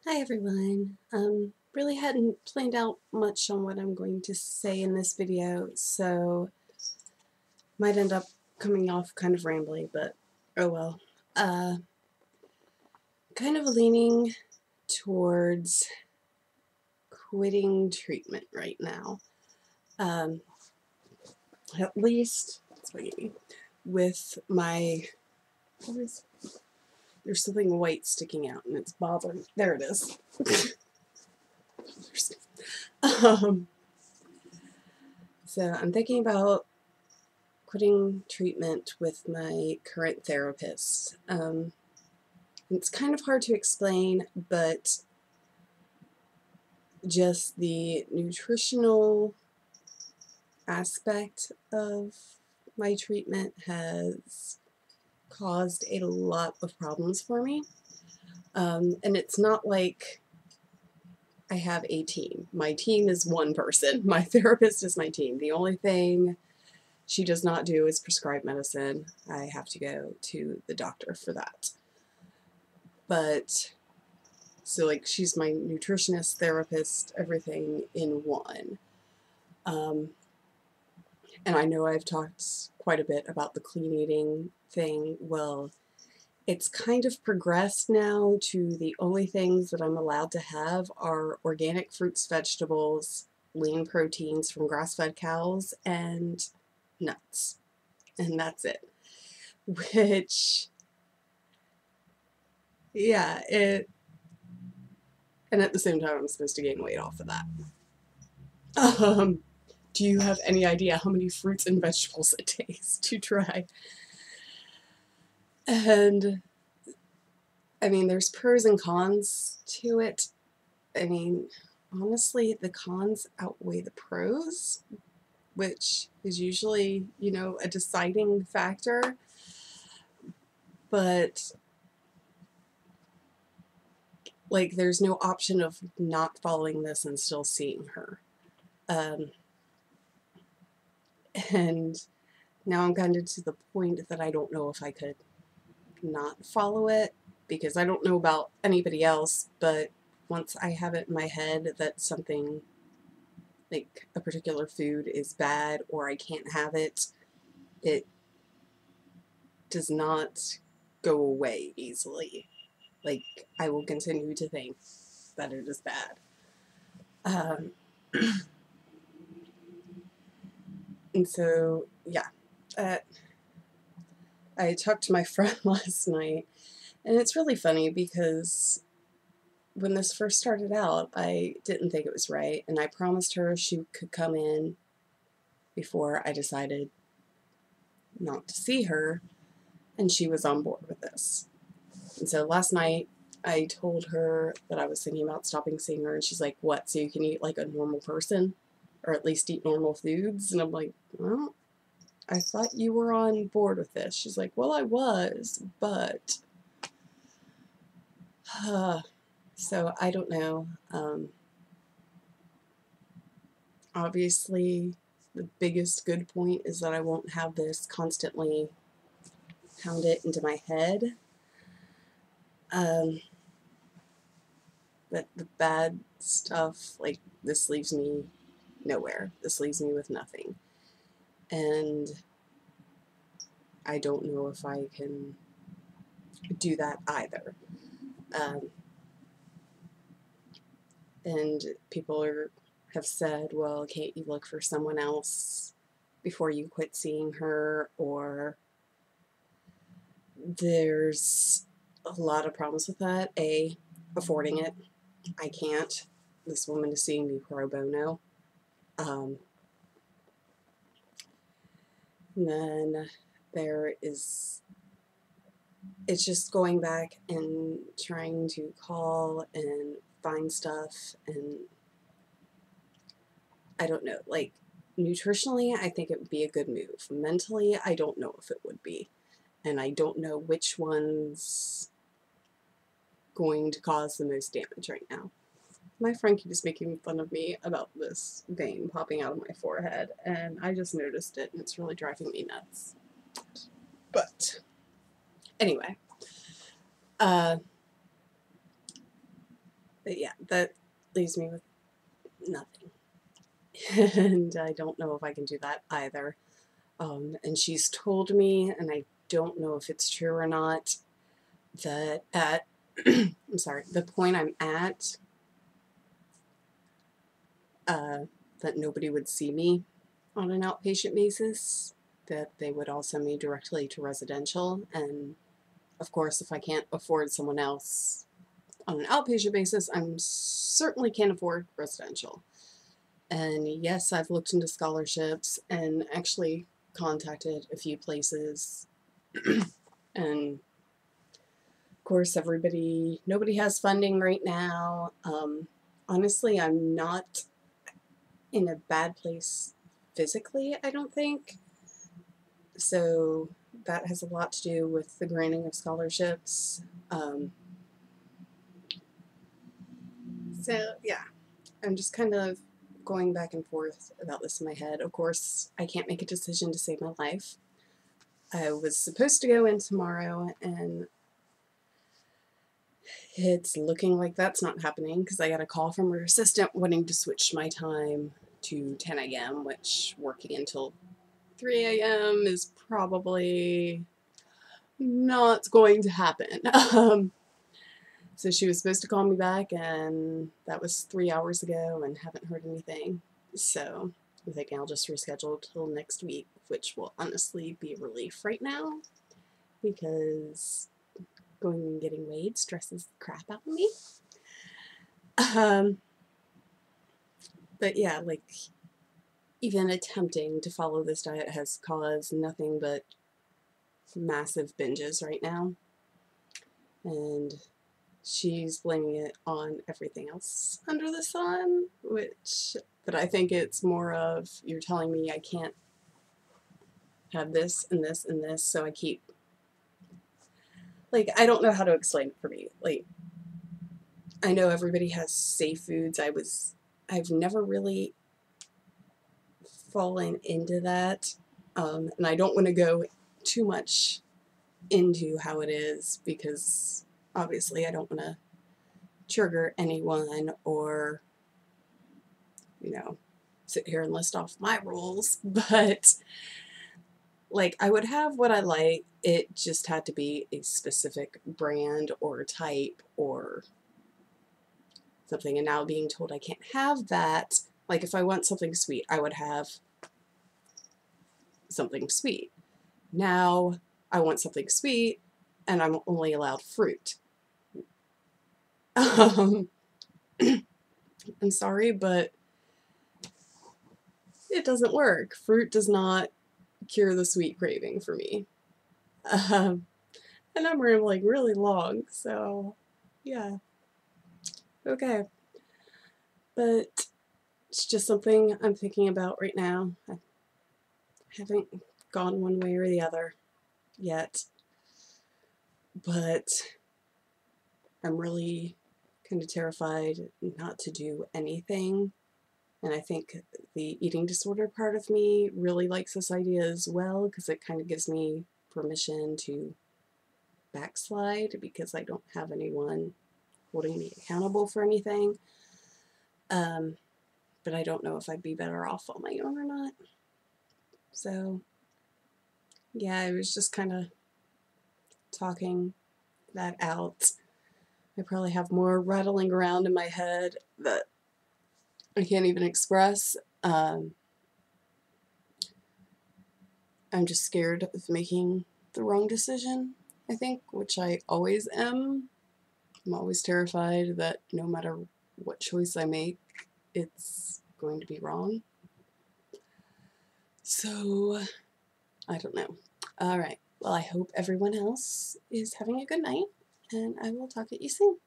Hi everyone. Really hadn't planned out much on what I'm going to say in this video, so might end up coming off kind of rambly, but oh well. Kind of leaning towards quitting treatment right now. At least, with my, there's something white sticking out and it's bothering, there it is. um, so I'm thinking about quitting treatment with my current therapist. It's kind of hard to explain, but just the nutritional aspect of my treatment has caused a lot of problems for me. And it's not like I have a team. My team is one person. My therapist is my team. The only thing she does not do is prescribe medicine. I have to go to the doctor for that. But so like she's my nutritionist, therapist, everything in one. And I know I've talked quite a bit about the clean eating thing. Well, it's kind of progressed now to the only things that I'm allowed to have are organic fruits, vegetables, lean proteins from grass-fed cows, and nuts. And that's it. Which, yeah, and at the same time I'm supposed to gain weight off of that. Do you have any idea how many fruits and vegetables it takes to try? And I mean, there's pros and cons to it. I mean, honestly, the cons outweigh the pros, which is usually, a deciding factor. But, like, there's no option of not following this and still seeing her. And now I'm kind of to the point that I don't know if I could not follow it, because I don't know about anybody else, but once I have it in my head that something, like a particular food, is bad or I can't have it, it does not go away easily. Like, I will continue to think that it is bad. And so, yeah. I talked to my friend last night, and it's really funny because when this first started out, I didn't think it was right, and I promised her she could come in before I decided not to see her, and she was on board with this. And so last night, I told her that I was thinking about stopping seeing her, and she's like, what, so you can eat like a normal person? Or at least eat normal foods? And I'm like, well, I thought you were on board with this. She's like, well, I was, but... so I don't know. Obviously, the biggest good point is that I won't have this constantly pound it into my head. But the bad stuff, like, this leaves me nowhere. This leaves me with nothing. And I don't know if I can do that either. And people have said, well, can't you look for someone else before you quit seeing her? Or there's a lot of problems with that. A, affording it. I can't. This woman is seeing me pro bono. And then there is, it's just going back and trying to call and find stuff, and I don't know, like, nutritionally, I think it would be a good move. Mentally, I don't know if it would be. And I don't know which one's going to cause the most damage right now. My friend keeps making fun of me about this vein popping out of my forehead, and I just noticed it, and it's really driving me nuts. But anyway, But yeah, that leaves me with nothing. And I don't know if I can do that either. And she's told me, and I don't know if it's true or not, that at I'm sorry, the point I'm at, that nobody would see me on an outpatient basis, that they would all send me directly to residential. And of course, if I can't afford someone else on an outpatient basis, I'm certainly can't afford residential. And yes, I've looked into scholarships and actually contacted a few places. And of course, nobody has funding right now. Honestly, I'm not in a bad place physically, I don't think. So that has a lot to do with the granting of scholarships. So yeah, I'm just kind of going back and forth about this in my head. Of course, I can't make a decision to save my life. I was supposed to go in tomorrow, and it's looking like that's not happening because I got a call from her assistant wanting to switch my time to 10 a.m., which working until 3 a.m. is probably not going to happen. So she was supposed to call me back, and that was 3 hours ago, and haven't heard anything. So I'm thinking I'll just reschedule till next week, which will honestly be a relief right now because going and getting weighed stresses the crap out of me. But yeah, like, even attempting to follow this diet has caused nothing but massive binges right now. And she's blaming it on everything else under the sun, but I think it's more of, you're telling me I can't have this and this and this, so I keep, like, I don't know how to explain it for me. Like, I know everybody has safe foods. I've never really fallen into that, and I don't want to go too much into how it is because obviously I don't want to trigger anyone or, sit here and list off my rules, but like, I would have what I like. It just had to be a specific brand or type or something. And now being told I can't have that, like, if I want something sweet, I would have something sweet. Now I want something sweet and I'm only allowed fruit. I'm sorry, but it doesn't work. Fruit does not cure the sweet craving for me. Um, and I'm rambling really long, so yeah. Okay. But it's just something I'm thinking about right now. I haven't gone one way or the other yet, but I'm really kind of terrified not to do anything. And I think the eating disorder part of me really likes this idea as well because it kind of gives me permission to backslide because I don't have anyone holding me accountable for anything. But I don't know if I'd be better off on my own or not. So, yeah, I was just kind of talking that out. I probably have more rattling around in my head that I can't even express. I'm just scared of making the wrong decision, I think, which I always am. I'm always terrified that no matter what choice I make, it's going to be wrong. So, I don't know. All right. Well, I hope everyone else is having a good night, and I will talk to you soon.